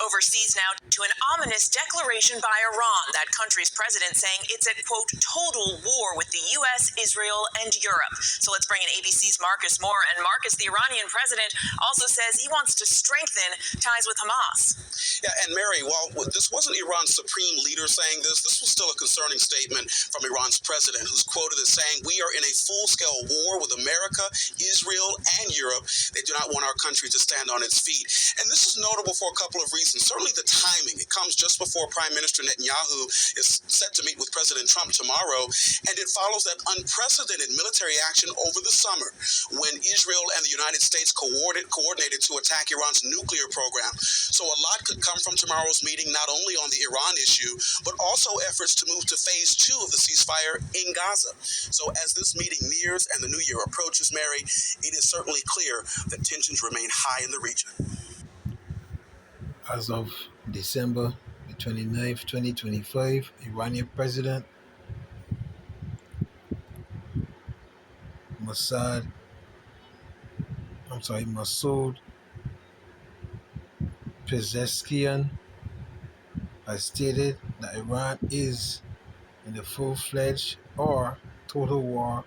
overseas now to an ominous declaration by Iran, that country's president saying it's at, quote, total war with the U.S., Israel, and Europe. So let's bring in ABC's Marcus Moore. And Marcus, the Iranian president, also says he wants to strengthen ties with Hamas. Yeah, and Mary, while this wasn't Iran's supreme leader saying this was still a concerning statement from Iran's president, who's quoted as saying, "We are in a full-scale war with America, Israel, and Europe. They do not want our country to stand on its feet." And this is notable for a couple of reasons. Certainly the timing. It comes just before Prime Minister Netanyahu is set to meet with President Trump tomorrow, and it follows that unprecedented military action over the summer when Israel and the United States coordinated to attack Iran's nuclear program. So a lot could come from tomorrow's meeting, not only on the Iran issue, but also efforts to move to phase 2 of the ceasefire in Gaza. So as this meeting nears and the new year approaches, Mary, it is certainly clear that tensions remain high in the region. As of December the 29th, 2025, Iranian President Masoud Pezeshkian has stated that Iran is in a full-fledged or total war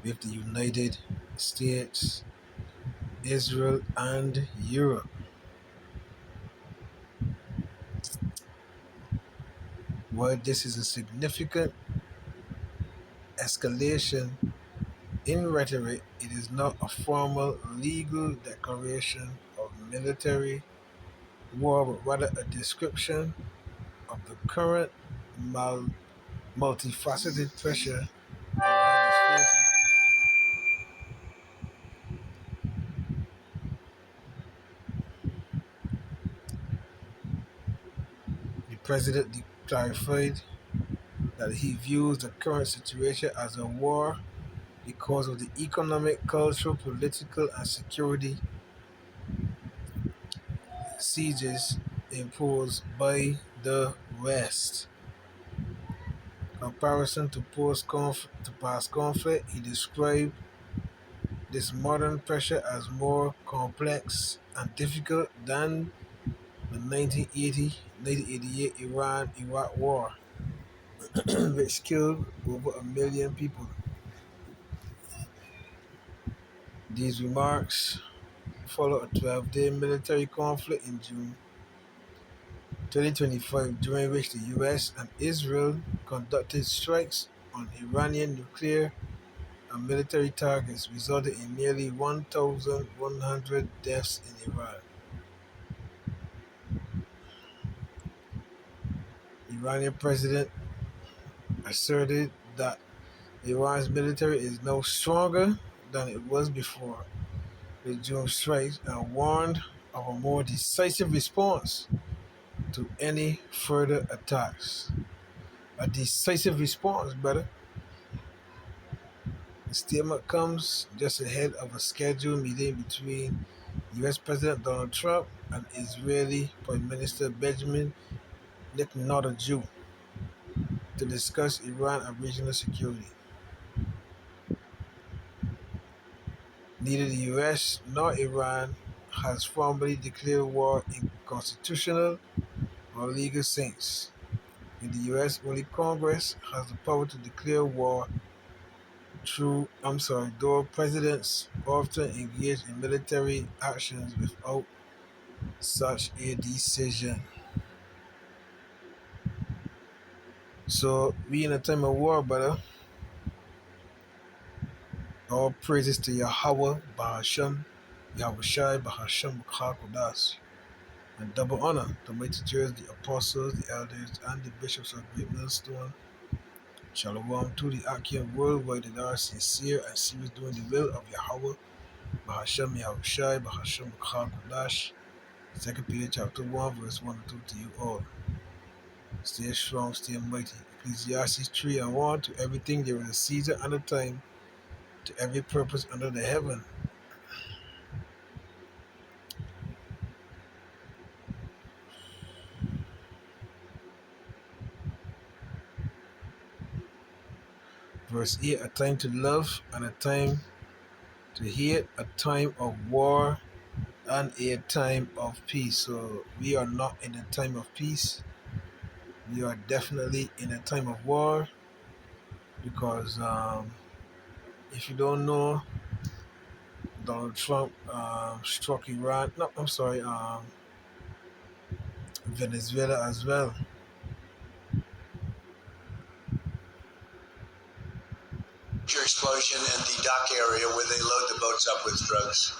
with the United States, Israel, and Europe. While this is a significant escalation in rhetoric, it is not a formal legal declaration of military war, but rather a description of the current multifaceted pressure Iran is facing. The president clarified that he views the current situation as a war because of the economic, cultural, political, and security sieges imposed by the West. In comparison to past conflict, he described this modern pressure as more complex and difficult than the 1988 Iran-Iraq War, which killed over 1 million people. These remarks follow a 12-day military conflict in June 2025, during which the US and Israel conducted strikes on Iranian nuclear and military targets, resulting in nearly 1,100 deaths in Iran. The Iranian president asserted that Iran's military is now stronger than it was before the June strikes and warned of a more decisive response to any further attacks. A decisive response, brother. The statement comes just ahead of a scheduled meeting between US President Donald Trump and Israeli Prime Minister Benjamin Netanyahu to discuss Iran and regional security. Neither the US nor Iran has formally declared war in constitutional or legal sense. In the US, only Congress has the power to declare war though presidents often engage in military actions without such a decision. So we in a time of war, brother. All praises to Yahweh, Bahasham, Yahweh Shai, Bahasham, Kodash, and double honor to mighty judges, the apostles, the elders, and the bishops of Great Millstone. Shalom to the Achaean worldwide that are sincere and serious doing the will of Yahweh, Bahasham, Yahweh Shai, Bahasham, Kodash. 2 Peter chapter 1, verse 1 and 2 to you all. Stay strong, stay mighty. Ecclesiastes 3 and 1, to everything there is a season and a time, to every purpose under the heaven. Verse 8, a time to love and a time to hate, a time of war and a time of peace. So we are not in a time of peace. We are definitely in a time of war because if you don't know, Donald Trump struck Iran. No, I'm sorry, Venezuela as well. Explosion in the dock area where they load the boats up with drugs.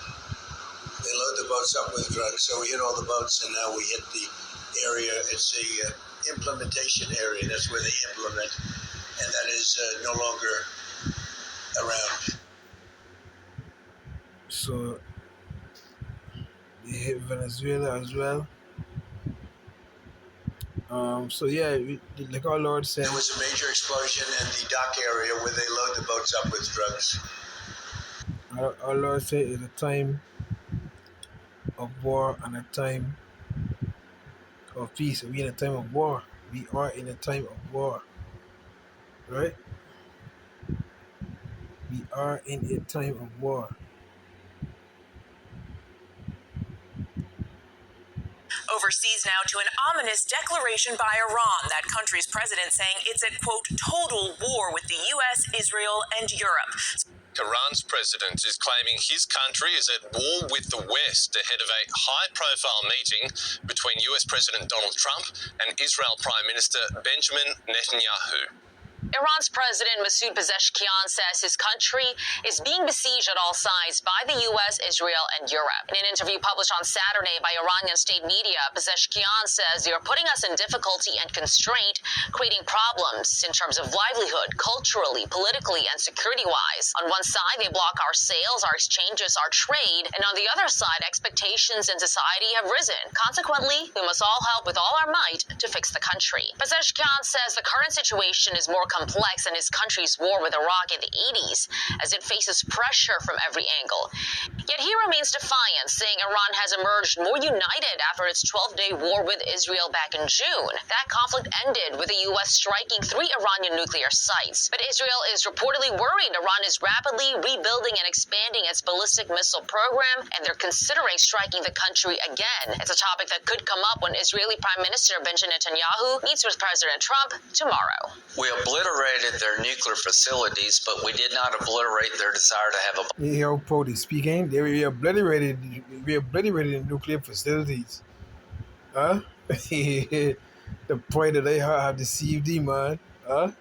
They load the boats up with drugs, so we hit all the boats, and now we hit the area. It's the implementation area. That's where they implement, and that is no longer around. So they hit Venezuela as well. So yeah, like our Lord said, there was a major explosion in the dock area where they load the boats up with drugs. Our Lord said it's a time of war and a time of peace. We're in a time of war. We are in a time of war, right? We are in a time of war. Overseas now to an ominous declaration by Iran, that country's president saying it's at, quote, total war with the U.S., Israel, and Europe. Iran's president is claiming his country is at war with the West ahead of a high-profile meeting between US President Donald Trump and Israel Prime Minister Benjamin Netanyahu. Iran's President Masoud Pezeshkian says his country is being besieged at all sides by the U.S., Israel, and Europe. In an interview published on Saturday by Iranian state media, Pezeshkian says they are putting us in difficulty and constraint, creating problems in terms of livelihood, culturally, politically, and security-wise. On one side, they block our sales, our exchanges, our trade, and on the other side, expectations in society have risen. Consequently, we must all help with all our might to fix the country. Pezeshkian says the current situation is more complex than his country's war with Iraq in the 80s, as it faces pressure from every angle. Yet he remains defiant, saying Iran has emerged more united after its 12-day war with Israel back in June. That conflict ended with the U.S. striking 3 Iranian nuclear sites. But Israel is reportedly worried Iran is rapidly rebuilding and expanding its ballistic missile program, and they're considering striking the country again. It's a topic that could come up when Israeli Prime Minister Benjamin Netanyahu meets with President Trump tomorrow. We obliterated their nuclear facilities, but we did not obliterate their desire to have a... You know, Prodi speaking, we obliterated nuclear facilities. Huh? The point that they have deceived you, man. Huh?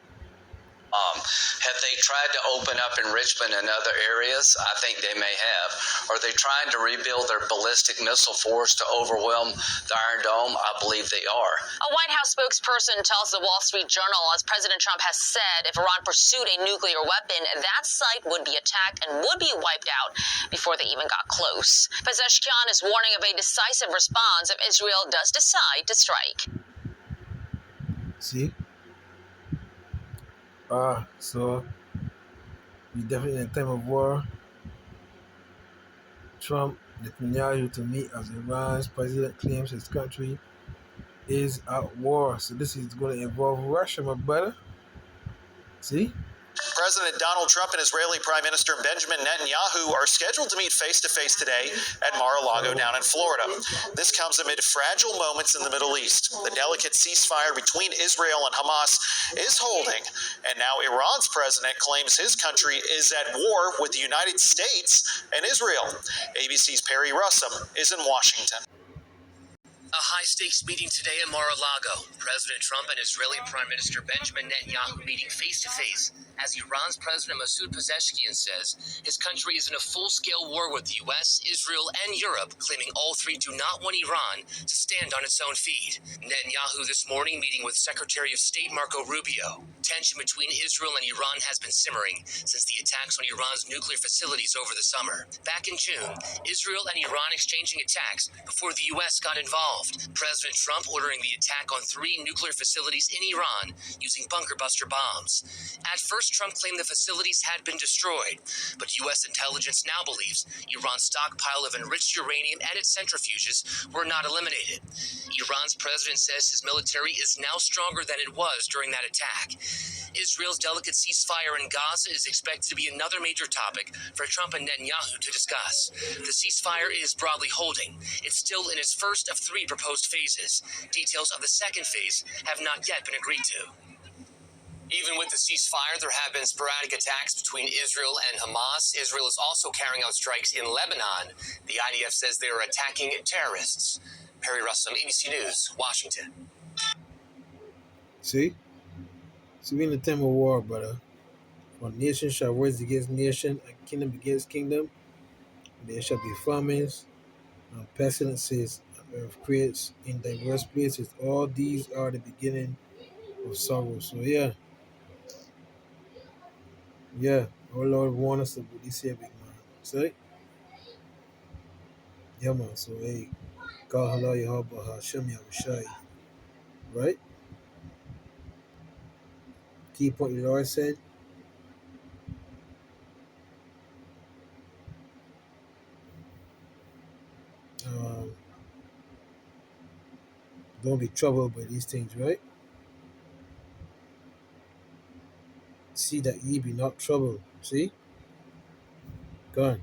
Have they tried to open up enrichment in other areas? I think they may have. Are they trying to rebuild their ballistic missile force to overwhelm the Iron Dome? I believe they are. A White House spokesperson tells the Wall Street Journal, as President Trump has said, if Iran pursued a nuclear weapon, that site would be attacked and would be wiped out before they even got close. Pezeshkian is warning of a decisive response if Israel does decide to strike. See? So we definitely in a time of war. Trump, Netanyahu to meet as Iran's president claims his country is at war. So this is going to involve Russia, my brother. See? President Donald Trump and Israeli Prime Minister Benjamin Netanyahu are scheduled to meet face-to-face today at Mar-a-Lago down in Florida. This comes amid fragile moments in the Middle East. The delicate ceasefire between Israel and Hamas is holding, and now Iran's president claims his country is at war with the United States and Israel. ABC's Perry Russum is in Washington. A high-stakes meeting today in Mar-a-Lago. President Trump and Israeli Prime Minister Benjamin Netanyahu meeting face-to-face as Iran's President Masoud Pezeshkian says his country is in a full-scale war with the U.S., Israel, and Europe, claiming all three do not want Iran to stand on its own feet. Netanyahu this morning meeting with Secretary of State Marco Rubio. Tension between Israel and Iran has been simmering since the attacks on Iran's nuclear facilities over the summer. Back in June, Israel and Iran exchanging attacks before the U.S. got involved. involved. President Trump ordering the attack on 3 nuclear facilities in Iran using bunker buster bombs. At first, Trump claimed the facilities had been destroyed, but U.S. intelligence now believes Iran's stockpile of enriched uranium and its centrifuges were not eliminated. Iran's president says his military is now stronger than it was during that attack. Israel's delicate ceasefire in Gaza is expected to be another major topic for Trump and Netanyahu to discuss. The ceasefire is broadly holding. It's still in its first of 3 proposed phases. Details of the second phase have not yet been agreed to. Even with the ceasefire, there have been sporadic attacks between Israel and Hamas. Israel is also carrying out strikes in Lebanon. The IDF says they are attacking terrorists. Perry Russum, ABC News, Washington. See? So we in the time of war, brother. For nation shall rise against nation, and kingdom against kingdom. There shall be famines and pestilences and earthquakes in diverse places. All these are the beginning of sorrow. So yeah, our Lord warned us about this here, big man. See? Yeah, man. So hey, God halal Yahweh Hashem Yahushai. Right? Key point the Lord said. Um, don't be troubled by these things, right? See that ye be not troubled. See? Go on.